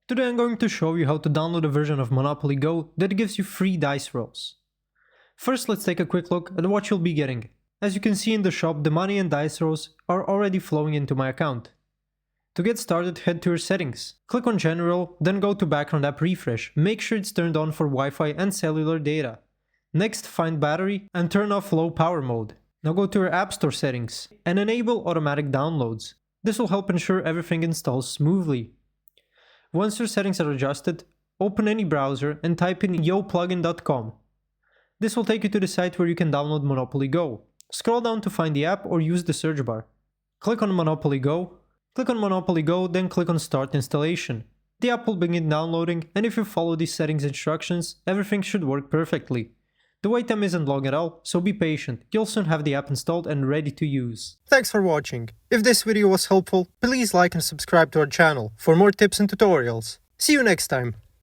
Today I'm going to show you how to download a version of Monopoly Go that gives you free dice rolls. First, let's take a quick look at what you'll be getting. As you can see in the shop, the money and dice rolls are already flowing into my account. To get started, head to your settings. Click on General, then go to Background App Refresh. Make sure it's turned on for Wi-Fi and cellular data. Next, find Battery and turn off Low Power Mode. Now go to your App Store settings and enable automatic downloads. This will help ensure everything installs smoothly. Once your settings are adjusted, open any browser and type in yoplugin.com. This will take you to the site where you can download Monopoly Go. Scroll down to find the app or use the search bar. Click on Monopoly Go. Click on Monopoly Go, then click on Start Installation. The app will begin downloading, and if you follow these settings instructions, everything should work perfectly. The wait time isn't long at all, so be patient. You'll soon have the app installed and ready to use. Thanks for watching. If this video was helpful, please like and subscribe to our channel for more tips and tutorials. See you next time.